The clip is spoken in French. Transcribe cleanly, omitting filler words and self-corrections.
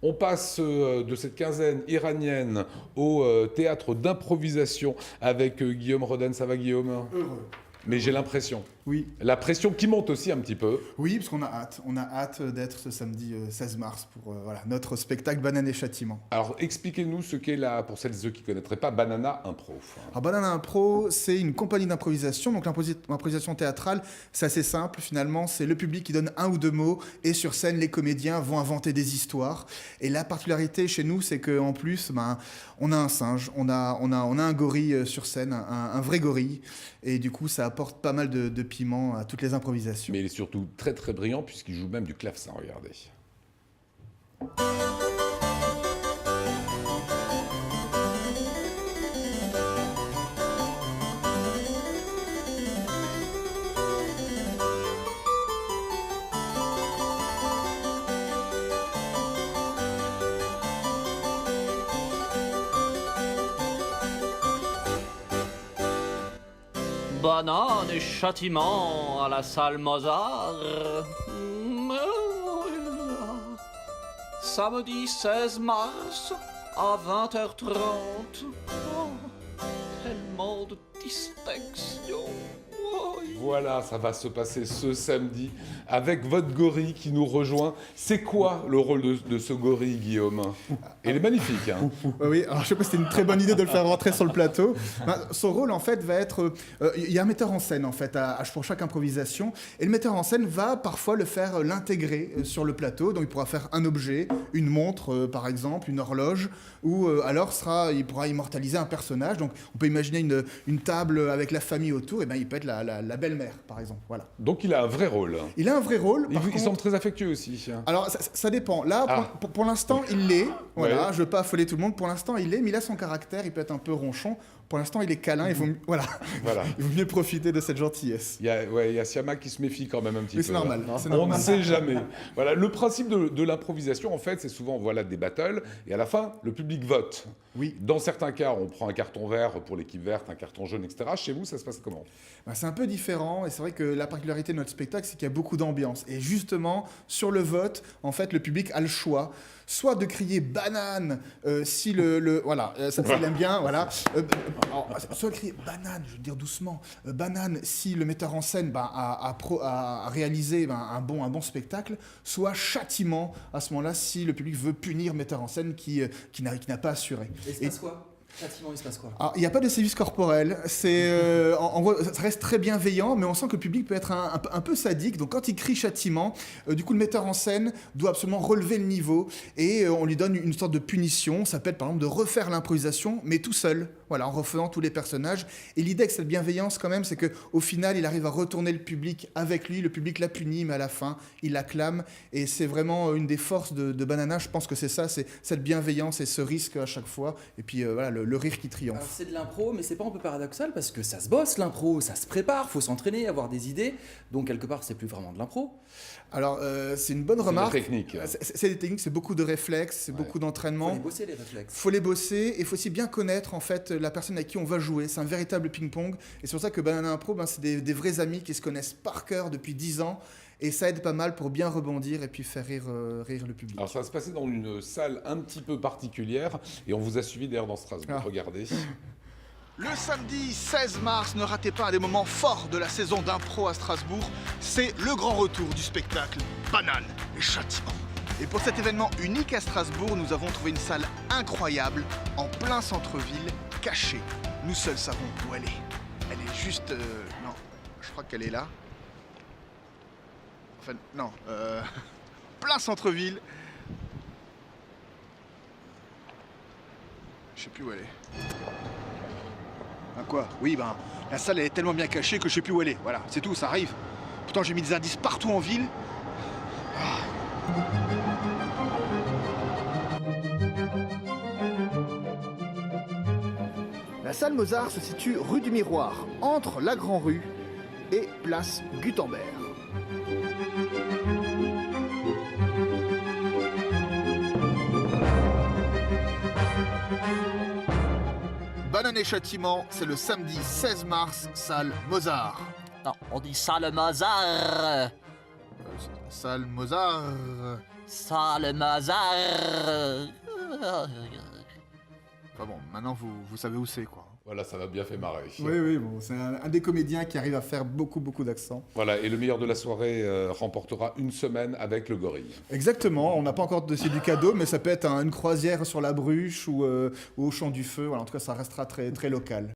On passe de cette quinzaine iranienne au théâtre d'improvisation avec Guillaume Roden. Ça va, Guillaume? Heureux. Mais j'ai l'impression. Oui. La pression qui monte aussi un petit peu. Oui, parce qu'on a hâte. On a hâte d'être ce samedi 16 mars pour notre spectacle Banane et Châtiment. Alors, expliquez-nous ce qu'est pour celles et ceux qui ne connaîtraient pas, Banana Impro. Alors, Banana Impro, c'est une compagnie d'improvisation. Donc, l'improvisation théâtrale, c'est assez simple finalement. C'est le public qui donne un ou deux mots et sur scène, les comédiens vont inventer des histoires. Et la particularité chez nous, c'est qu'en plus, on a un singe, on a un gorille sur scène, un vrai gorille. Et du coup, ça apporte pas mal de piment à toutes les improvisations. Mais il est surtout très très brillant puisqu'il joue même du clavecin, regardez. Banane et châtiment à la salle Mozart. Samedi 16 mars à 20h30. Oh, tellement de distinction. Voilà, ça va se passer ce samedi avec votre gorille qui nous rejoint. C'est quoi le rôle de ce gorille, Guillaume? Il est magnifique. Hein. Oui, alors je sais pas si c'était une très bonne idée de le faire rentrer sur le plateau. Son rôle, en fait, va être... Il y a un metteur en scène, en fait, pour chaque improvisation. Et le metteur en scène va parfois l'intégrer sur le plateau. Donc il pourra faire un objet, une montre, par exemple, une horloge. Ou alors il pourra immortaliser un personnage. Donc on peut imaginer une table avec la famille autour. Et ben il peut être la belle-mère, par exemple. Voilà. Donc il a un vrai rôle. Il a un vrai rôle. Il semble très affectueux aussi. Alors ça dépend. Là, pour l'instant, il l'est. Voilà, ouais. Je veux pas affoler tout le monde. Pour l'instant, il l'est, mais il a son caractère. Il peut être un peu ronchon. Pour l'instant, il est câlin. Il vaut mieux profiter de cette gentillesse. Il y a Siama qui se méfie quand même un petit peu. C'est normal. On ne sait jamais. Voilà, le principe de l'improvisation, en fait, c'est souvent des battles et à la fin, le public vote. Oui. Dans certains cas, on prend un carton vert pour l'équipe verte, un carton jaune, etc. Chez vous, ça se passe comment? C'est un peu différent et c'est vrai que la particularité de notre spectacle, c'est qu'il y a beaucoup d'ambiance. Et justement, sur le vote, en fait, le public a le choix. Soit de crier banane si ça il aime bien, voilà. Soit de crier banane, je veux dire doucement, banane si le metteur en scène a réalisé un bon spectacle, soit châtiment à ce moment-là si le public veut punir le metteur en scène qui n'a pas assuré. Et il se passe quoi? Châtiment, il se passe quoi? Alors, il n'y a pas de sévices corporels, en gros, ça reste très bienveillant, mais on sent que le public peut être un peu sadique, donc quand il crie châtiment, du coup le metteur en scène doit absolument relever le niveau, et on lui donne une sorte de punition, ça peut être par exemple de refaire l'improvisation, mais tout seul, voilà, en refaisant tous les personnages, et l'idée avec cette bienveillance quand même, c'est qu'au final, il arrive à retourner le public avec lui, le public l'a puni, mais à la fin, il l'acclame, et c'est vraiment une des forces de Banana, je pense que c'est ça, c'est cette bienveillance et ce risque à chaque fois, et puis le rire qui triomphe. Alors, c'est de l'impro, mais c'est pas un peu paradoxal parce que ça se bosse l'impro, ça se prépare, faut s'entraîner, avoir des idées. Donc quelque part, c'est plus vraiment de l'impro. Alors c'est une bonne remarque. C'est des techniques. C'est des techniques, c'est beaucoup de réflexes, c'est beaucoup d'entraînement. Faut les bosser les réflexes. Faut les bosser et il faut aussi bien connaître en fait la personne avec qui on va jouer. C'est un véritable ping-pong et c'est pour ça que Banana Impro, c'est des vrais amis qui se connaissent par cœur depuis 10 ans. Et ça aide pas mal pour bien rebondir et puis faire rire le public. Alors ça va se passer dans une salle un petit peu particulière et on vous a suivi d'ailleurs dans Strasbourg. Regardez. Le samedi 16 mars, ne ratez pas un des moments forts de la saison d'impro à Strasbourg. C'est le grand retour du spectacle Banane et Châtiment. Et pour cet événement unique à Strasbourg, nous avons trouvé une salle incroyable, en plein centre-ville, cachée. Nous seuls savons où elle est. Elle est juste... non, je crois qu'elle est là. Enfin, non, plein centre-ville. Je sais plus où elle est. Quoi? Oui, la salle elle est tellement bien cachée que je sais plus où elle est. Voilà, c'est tout, ça arrive. Pourtant, j'ai mis des indices partout en ville. La salle Mozart se situe rue du Miroir, entre la Grand Rue et place Gutenberg. Banane et Châtiment, c'est le samedi 16 mars, salle Mozart. Non, on dit salle Mozart. Salle Mozart, Sale Mazar. Enfin bon, maintenant vous savez où c'est, quoi. Voilà, ça m'a bien fait marrer. Oui, bon, c'est un des comédiens qui arrive à faire beaucoup d'accents. Voilà, et le meilleur de la soirée remportera une semaine avec le gorille. Exactement, on n'a pas encore dossier du cadeau, mais ça peut être une croisière sur la Bruche ou au Champ du Feu. Voilà, en tout cas, ça restera très local.